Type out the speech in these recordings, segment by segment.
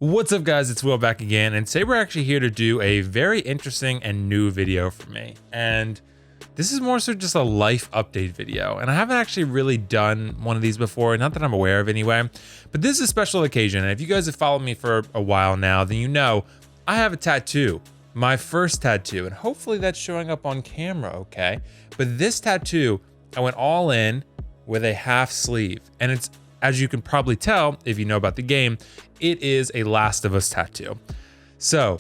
What's up guys, it's Will back again, and today we're actually here to do a very interesting and new video for me. And this is more so just a life update video, and I haven't actually really done one of these before, not that I'm aware of anyway, but this is a special occasion. And if you guys have followed me for a while now, then you know I have a tattoo, my first tattoo, and hopefully that's showing up on camera okay. But this tattoo, I went all in with a half sleeve, and it's, as you can probably tell if you know about the game, it is a Last of Us tattoo. So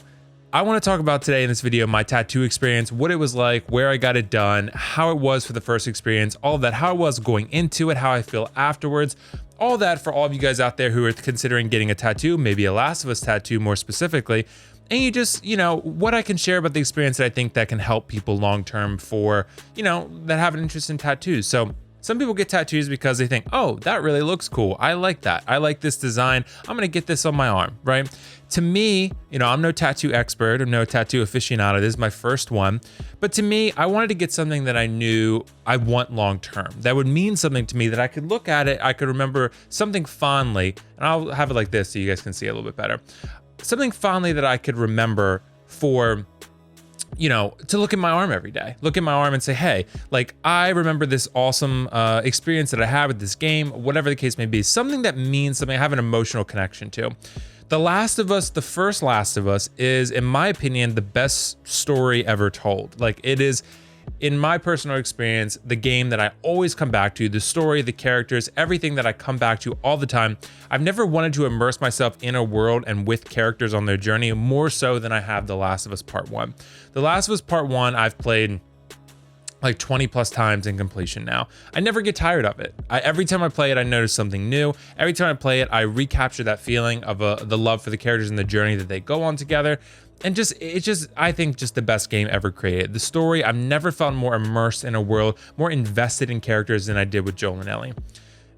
I want to talk about today in this video my tattoo experience, what it was like, where I got it done, how it was for the first experience, all of that, how it was going into it, how I feel afterwards, all that for all of you guys out there who are considering getting a tattoo, maybe a Last of Us tattoo more specifically. And you just, what I can share about the experience that I think that can help people long-term for, that have an interest in tattoos. So some people get tattoos because they think, oh, that really looks cool. I like that. I like this design. I'm gonna get this on my arm, right? To me, I'm no tattoo expert or no tattoo aficionado. This is my first one. But to me, I wanted to get something that I knew I want long-term. That would mean something to me, that I could look at it, I could remember something fondly, and I'll have it like this so you guys can see it a little bit better. Something fondly that I could remember for, to look at my arm every day, look at my arm and say, hey, like I remember this awesome experience that I had with this game, whatever the case may be, something that means something I have an emotional connection to. The Last of Us, the first Last of Us, is, in my opinion, the best story ever told. Like, it is, in my personal experience, the game that I always come back to, the story, the characters, everything that I come back to all the time. I've never wanted to immerse myself in a world and with characters on their journey more so than I have The Last of Us Part 1. The Last of Us Part 1, I've played like 20 plus times in completion now. I never get tired of it. Every time I play it, I notice something new. Every time I play it, I recapture that feeling of the love for the characters and the journey that they go on together. And I think just the best game ever created. The story, I've never felt more immersed in a world, more invested in characters than I did with Joel and Ellie.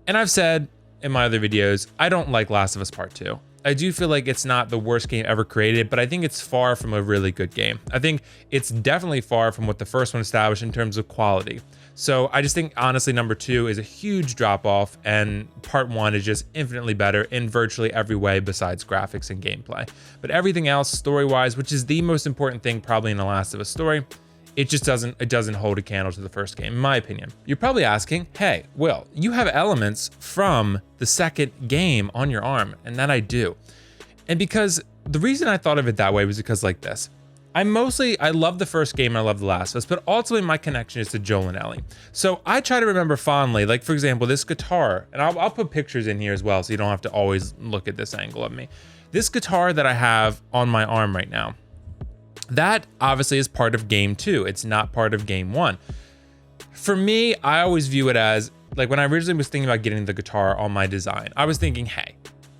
And I've said in my other videos, I don't like Last of Us Part 2. I do feel like it's not the worst game ever created, but I think it's far from a really good game. I think it's definitely far from what the first one established in terms of quality. So I just think, honestly, number 2 is a huge drop off, and Part 1 is just infinitely better in virtually every way besides graphics and gameplay. But everything else, story-wise, which is the most important thing probably in The Last of Us story, it doesn't hold a candle to the first game, in my opinion. You're probably asking, hey, Will, you have elements from the second game on your arm, and that I do. And because the reason I thought of it that way was because like this. I love the first game and I love The Last of Us, but ultimately my connection is to Joel and Ellie. So I try to remember fondly, like for example, this guitar, and I'll put pictures in here as well so you don't have to always look at this angle of me. This guitar that I have on my arm right now, that obviously is part of game 2. It's not part of game 1. For me, I always view it as, like when I originally was thinking about getting the guitar on my design, I was thinking, hey,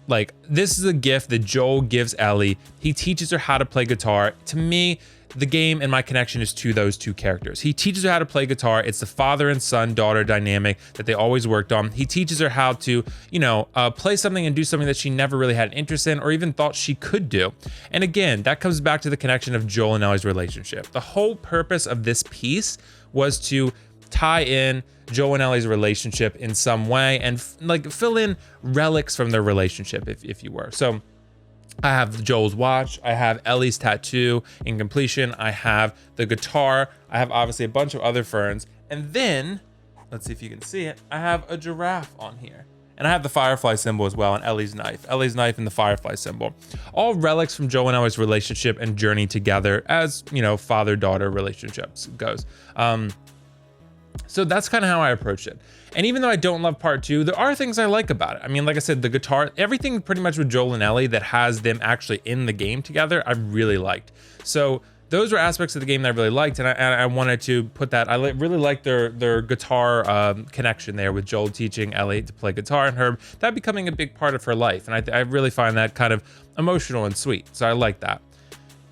like this is a gift that Joel gives Ellie. He teaches her how to play guitar. To me, the game and my connection is to those two characters. He teaches her how to play guitar. It's the father and son daughter dynamic that they always worked on. He teaches her how to, play something and do something that she never really had an interest in or even thought she could do. And again, that comes back to the connection of Joel and Ellie's relationship. The whole purpose of this piece was to tie in Joel and Ellie's relationship in some way and fill in relics from their relationship, if you were. So I have Joel's watch, I have Ellie's tattoo in completion, I have the guitar, I have obviously a bunch of other ferns, and then, let's see if you can see it, I have a giraffe on here. And I have the firefly symbol as well, and Ellie's knife and the firefly symbol. All relics from Joel and Ellie's relationship and journey together as, father-daughter relationships goes. So that's kind of how I approach it. And even though I don't love Part 2, there are things I like about it. I mean, like I said, the guitar, everything pretty much with Joel and Ellie that has them actually in the game together, I really liked. So those were aspects of the game that I really liked, and I wanted to put that. I really liked their guitar connection there with Joel teaching Ellie to play guitar and her that becoming a big part of her life. And I really find that kind of emotional and sweet. So I like that.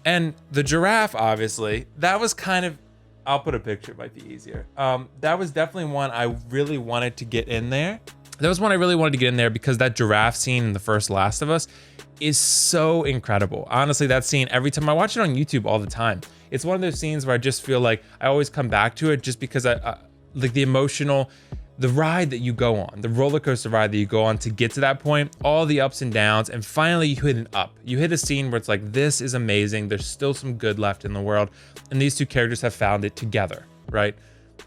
And the giraffe, obviously, that was kind of, I'll put a picture, it might be easier. That was definitely one I really wanted to get in there. That was one I really wanted to get in there because that giraffe scene in the first Last of Us is so incredible. Honestly, that scene, every time I watch it on YouTube all the time, it's one of those scenes where I just feel like I always come back to it just because like the emotional the ride that you go on, the roller coaster ride that you go on to get to that point, all the ups and downs, and finally you hit an up. You hit a scene where it's like, this is amazing. There's still some good left in the world. And these two characters have found it together, right?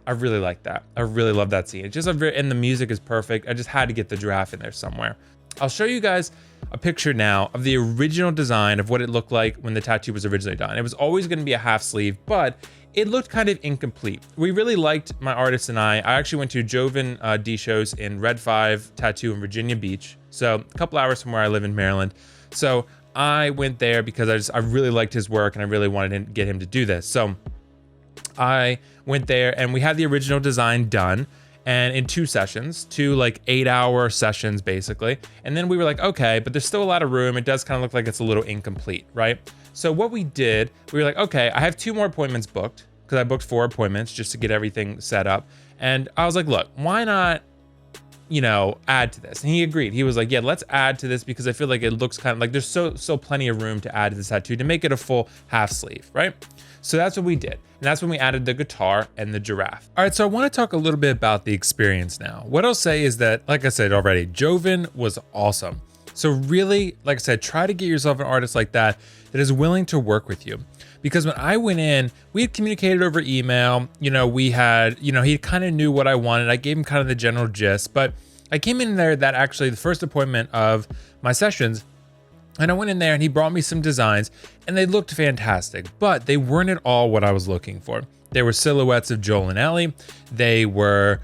I really like that. I really love that scene. It's just and the music is perfect. I just had to get the giraffe in there somewhere. I'll show you guys a picture now of the original design of what it looked like when the tattoo was originally done. It was always going to be a half sleeve, but it looked kind of incomplete. We really liked, my artist and I actually went to Joven D shows in Red 5 Tattoo in Virginia Beach. So a couple hours from where I live in Maryland. So I went there because I really liked his work and I really wanted to get him to do this. So I went there and we had the original design done, and in 2 sessions, 2 like 8-hour sessions basically. And then we were like, okay, but there's still a lot of room. It does kind of look like it's a little incomplete, right? So what we did, we were like, okay, I have 2 more appointments booked, because I booked 4 appointments just to get everything set up. And I was like, look, why not, you know, add to this? And he agreed. He was like, yeah, let's add to this because I feel like it looks kind of like there's so plenty of room to add to this tattoo to make it a full half sleeve, right? So that's what we did. And that's when we added the guitar and the giraffe. All right, so I want to talk a little bit about the experience now. What I'll say is that, like I said already, Joven was awesome. So really, like I said, try to get yourself an artist like that is willing to work with you. Because when I went in, we had communicated over email. You know, we had, you know, he kind of knew what I wanted. I gave him kind of the general gist, but I came in there that actually the first appointment of my sessions, and I went in there and he brought me some designs and they looked fantastic, but they weren't at all what I was looking for. They were silhouettes of Joel and Ellie. They were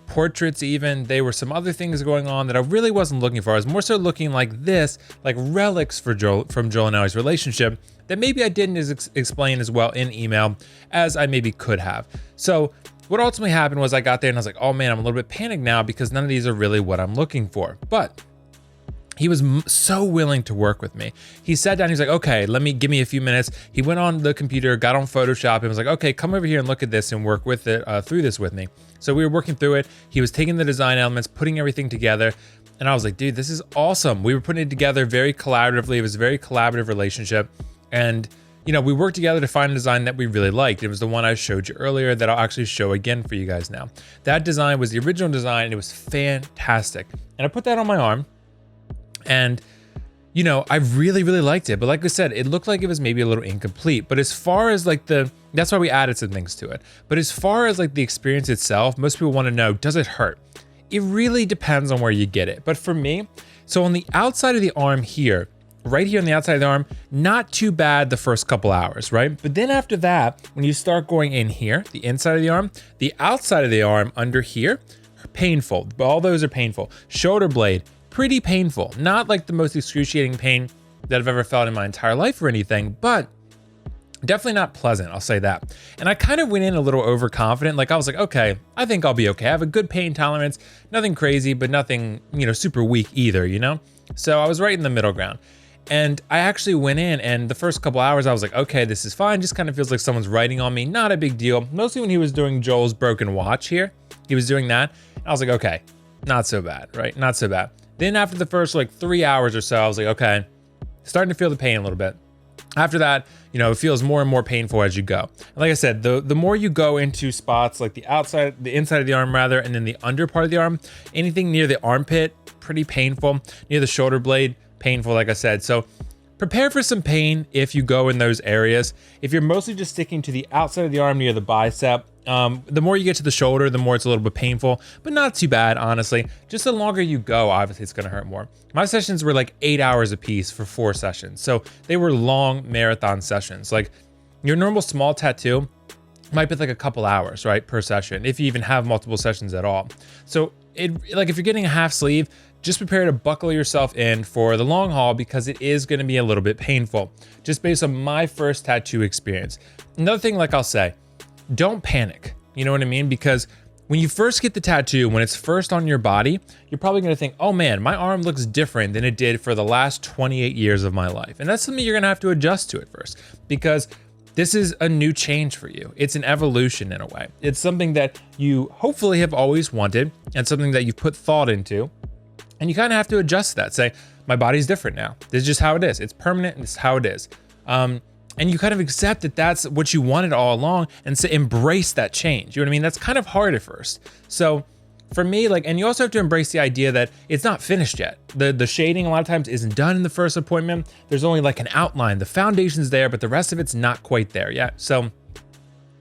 portraits even. They were some other things going on that I really wasn't looking for. I was more so looking like this, like relics from Joel and Ellie's relationship that maybe I didn't explain as well in email as I maybe could have. So what ultimately happened was I got there and I was like, oh man, I'm a little bit panicked now because none of these are really what I'm looking for. But he was so willing to work with me. He sat down, he's like, okay, give me a few minutes. He went on the computer, got on Photoshop, and was like, okay, come over here and look at this and work with it, through this with me. So we were working through it. He was taking the design elements, putting everything together. And I was like, dude, this is awesome. We were putting it together very collaboratively. It was a very collaborative relationship. And, you know, we worked together to find a design that we really liked. It was the one I showed you earlier that I'll actually show again for you guys now. That design was the original design and it was fantastic. And I put that on my arm. And, you know, I really, really liked it. But like I said, it looked like it was maybe a little incomplete. But as far as like that's why we added some things to it. But as far as like the experience itself, most people want to know, does it hurt? It really depends on where you get it. But for me, so on the outside of the arm here, right here on the outside of the arm, not too bad the first couple hours, right? But then after that, when you start going in here, the inside of the arm, the outside of the arm under here, painful. All those are painful. Shoulder blade, pretty painful. Not like the most excruciating pain that I've ever felt in my entire life or anything, but definitely not pleasant, I'll say that. And I kind of went in a little overconfident. Like I was like, okay, I think I'll be okay. I have a good pain tolerance, nothing crazy, but nothing, you know, super weak either, you know? So I was right in the middle ground. And I actually went in and the first couple hours I was like, okay, this is fine. Just kind of feels like someone's writing on me. Not a big deal. Mostly when he was doing Joel's broken watch here, he was doing that. And I was like, okay, not so bad, right? Not so bad. Then after the first like 3 hours or so, I was like, okay, starting to feel the pain a little bit. After that, you know, it feels more and more painful as you go. And like I said, the more you go into spots like the inside of the arm rather, and then the under part of the arm, anything near the armpit, pretty painful. Near the shoulder blade, painful, like I said. So prepare for some pain if you go in those areas. If you're mostly just sticking to the outside of the arm near the bicep, the more you get to the shoulder, the more it's a little bit painful, but not too bad, honestly. Just the longer you go, obviously it's gonna hurt more. My sessions were like 8 hours a piece for 4 sessions. So they were long marathon sessions. Like your normal small tattoo might be like a couple hours, right, per session, if you even have multiple sessions at all. So like if you're getting a half sleeve, just prepare to buckle yourself in for the long haul because it is gonna be a little bit painful, just based on my first tattoo experience. Another thing, like I'll say, don't panic, you know what I mean? Because when you first get the tattoo, when it's first on your body, you're probably gonna think, oh man, my arm looks different than it did for the last 28 years of my life. And that's something you're gonna have to adjust to at first because this is a new change for you. It's an evolution in a way. It's something that you hopefully have always wanted and something that you've put thought into. And you kind of have to adjust that. Say, my body's different now. This is just how it is. It's permanent and it's how it is. And you kind of accept that that's what you wanted all along and so embrace that change. You know what I mean? That's kind of hard at first. So for me, like, and you also have to embrace the idea that it's not finished yet. The shading a lot of times isn't done in the first appointment. There's only like an outline. The foundation's there, but the rest of it's not quite there yet. So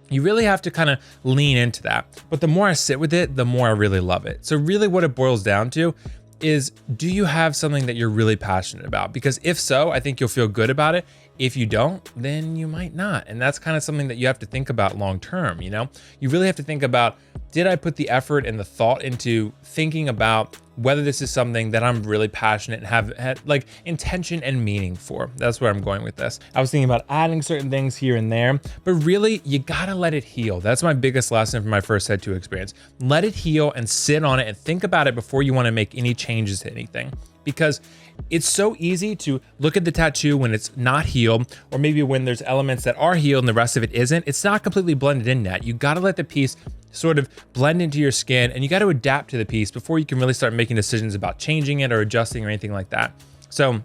you really have to kind of lean into that. But the more I sit with it, the more I really love it. So really what it boils down to is, do you have something that you're really passionate about? Because if so, I think you'll feel good about it. If you don't, then you might not. And that's kind of something that you have to think about long term, you know? You really have to think about, did I put the effort and the thought into thinking about whether this is something that I'm really passionate and have had like intention and meaning for? That's where I'm going with this. I was thinking about adding certain things here and there, but really you gotta let it heal. That's my biggest lesson from my first tattoo experience. Let it heal and sit on it and think about it before you wanna make any changes to anything. Because it's so easy to look at the tattoo when it's not healed, or maybe when there's elements that are healed and the rest of it isn't. It's not completely blended in yet. You gotta let the piece sort of blend into your skin, and you gotta adapt to the piece before you can really start making decisions about changing it or adjusting or anything like that. So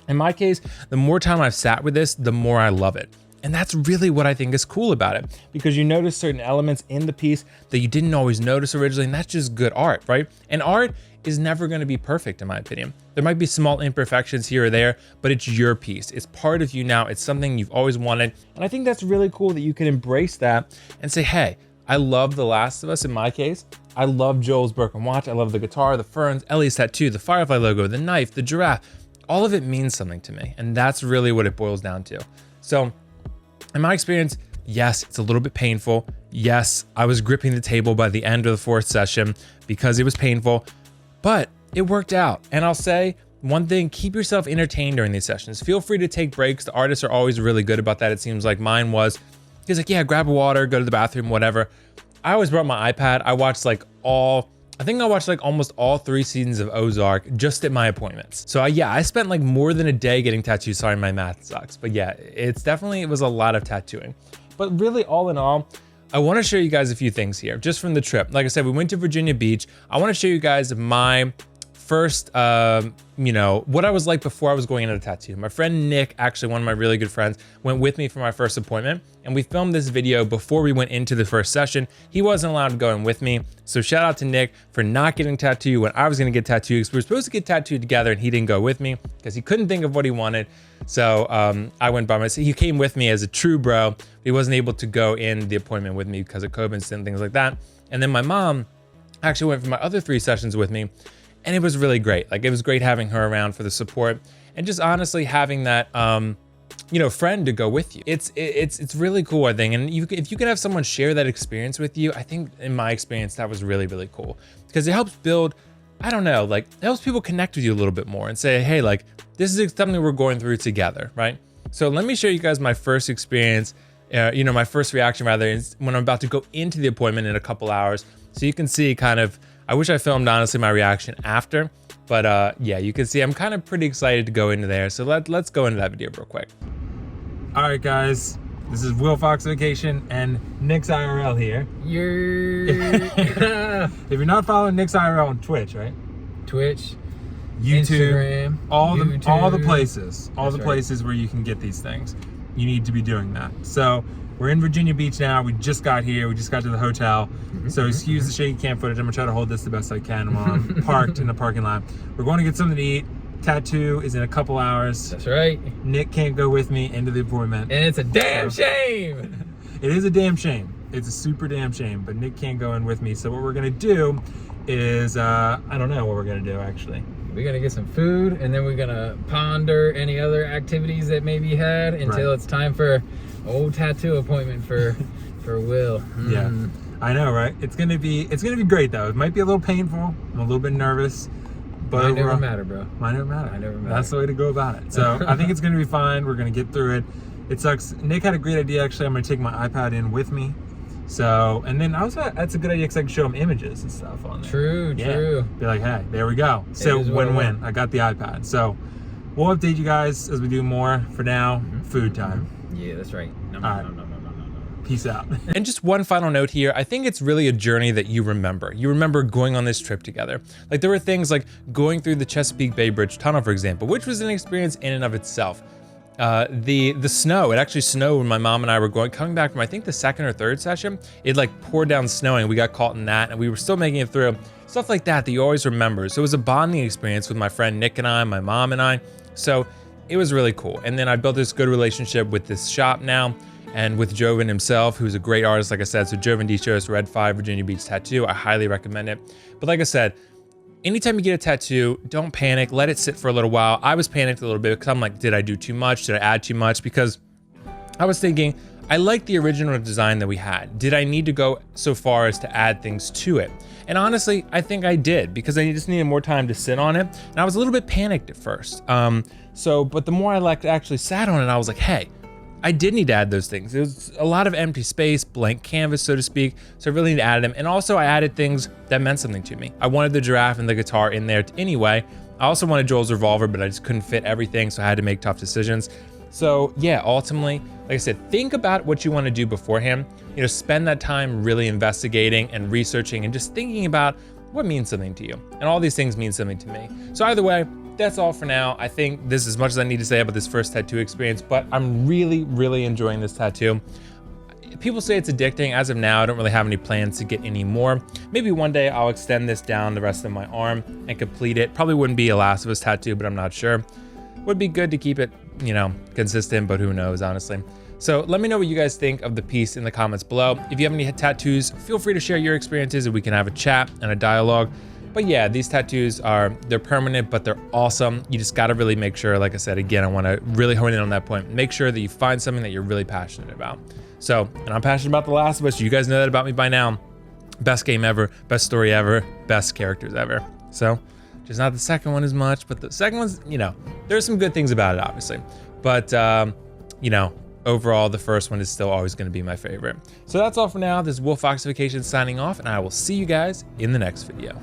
in my case, the more time I've sat with this, the more I love it. And that's really what I think is cool about it, because you notice certain elements in the piece that you didn't always notice originally, and that's just good art, right? And art is never gonna be perfect in my opinion. There might be small imperfections here or there, but it's your piece. It's part of you now. It's something you've always wanted. And I think that's really cool that you can embrace that and say, hey, I love The Last of Us in my case. I love Joel's broken watch. I love the guitar, the ferns, Ellie's tattoo, the firefly logo, the knife, the giraffe. All of it means something to me. And that's really what it boils down to. So in my experience, yes, it's a little bit painful. Yes, I was gripping the table by the end of the 4th session because it was painful, but it worked out. And I'll say one thing, keep yourself entertained during these sessions. Feel free to take breaks. The artists are always really good about that. It seems like mine was. He's like, yeah, grab a water, go to the bathroom, whatever. I always brought my iPad. I watched almost all 3 seasons of Ozark just at my appointments. So I spent like more than a day getting tattoos. Sorry, my math sucks. But yeah, it was a lot of tattooing. But really, all in all, I want to show you guys a few things here just from the trip. Like I said, we went to Virginia Beach. I want to show you guys my first, what I was like before I was going into a tattoo. My friend Nick, actually one of my really good friends, went with me for my first appointment, and we filmed this video before we went into the first session. He wasn't allowed to go in with me, so shout out to Nick for not getting tattooed when I was gonna get tattooed, because we were supposed to get tattooed together and he didn't go with me because he couldn't think of what he wanted. So I went by myself. He came with me as a true bro. He wasn't able to go in the appointment with me because of COVID and things like that. And then my mom actually went for my other 3 sessions with me, and it was really great. Like, it was great having her around for the support and just honestly having that, friend to go with you. It's really cool, I think. And if you can have someone share that experience with you, I think in my experience, that was really, really cool, because it helps build, it helps people connect with you a little bit more and say, hey, like, this is something we're going through together, right? So let me show you guys my first experience, my first reaction rather, is when I'm about to go into the appointment in a couple hours. So you can see kind of, I wish I filmed honestly my reaction after, but yeah, you can see I'm kind of pretty excited to go into there. So let's go into that video real quick. All right, guys, this is WillFoxification and Nick's IRL here. Yeah. If you're not following Nick's IRL on Twitch, right? Twitch, YouTube, Instagram, all the That's places where you can get these things. You need to be doing that. So we're in Virginia Beach now. We just got here. We just got to the hotel. So excuse the shaky cam footage. I'm gonna try to hold this the best I can while I'm parked in the parking lot. We're going to get something to eat. Tattoo is in a couple hours. That's right. Nick can't go with me into the appointment. And it's a damn shame. It is a damn shame. It's a super damn shame, but Nick can't go in with me. So what we're gonna do is, I don't know what we're gonna do actually. We're gonna get some food, and then we're gonna ponder any other activities that may be had until it's time for old tattoo appointment for Will. Yeah, I know, right? It's gonna be great though. It might be a little painful. I'm a little bit nervous, but Mine never matter, bro. Mine never matter. Mine never matter. That's the way to go about it. So I think it's gonna be fine. We're gonna get through it. It sucks. Nick had a great idea actually. I'm gonna take my iPad in with me. So, and then also that's a good idea because I can show them images and stuff on there. True. Be like, hey, there we go. So win-win. I got the iPad. So we'll update you guys as we do more. For now, food time. Yeah, that's right. All right. Peace out. And just one final note here. I think it's really a journey that you remember. You remember going on this trip together. Like, there were things like going through the Chesapeake Bay Bridge Tunnel, for example, which was an experience in and of itself. The snow, it actually snowed when my mom and I were coming back from, I think, the second or third session. It like poured down snowing. We got caught in that and we were still making it through. Stuff like that you always remember. So it was a bonding experience with my friend Nick and I, my mom and I. So it was really cool. And then I built this good relationship with this shop now and with Joven himself, who's a great artist, like I said. So Joven D shows Red 5 Virginia Beach Tattoo. I highly recommend it. But like I said, anytime you get a tattoo, don't panic. Let it sit for a little while. I was panicked a little bit because I'm like, did I do too much? Did I add too much? Because I was thinking, I like the original design that we had. Did I need to go so far as to add things to it? And honestly, I think I did, because I just needed more time to sit on it. And I was a little bit panicked at first. But the more I actually sat on it, I was like, hey, I did need to add those things. There was a lot of empty space, blank canvas, so to speak. So I really need to add them. And also I added things that meant something to me. I wanted the giraffe and the guitar in there anyway. I also wanted Joel's revolver, but I just couldn't fit everything. So I had to make tough decisions. So yeah, ultimately, like I said, think about what you want to do beforehand. Spend that time really investigating and researching and just thinking about what means something to you. And all these things mean something to me. So either way, that's all for now. I think this is as much as I need to say about this first tattoo experience, but I'm really, really enjoying this tattoo. People say it's addicting. As of now, I don't really have any plans to get any more. Maybe one day I'll extend this down the rest of my arm and complete it. Probably wouldn't be a Last of Us tattoo, but I'm not sure. Would be good to keep it, consistent, but who knows, honestly. So let me know what you guys think of the piece in the comments below. If you have any tattoos, feel free to share your experiences and we can have a chat and a dialogue. But yeah, these tattoos they're permanent, but they're awesome. You just gotta really make sure, like I said, again, I wanna really hone in on that point. Make sure that you find something that you're really passionate about. So, and I'm passionate about The Last of Us. You guys know that about me by now. Best game ever, best story ever, best characters ever. So, just not the second one as much, but the second one's, there's some good things about it, obviously. But, overall, the first one is still always gonna be my favorite. So that's all for now. This is WillFoxification signing off, and I will see you guys in the next video.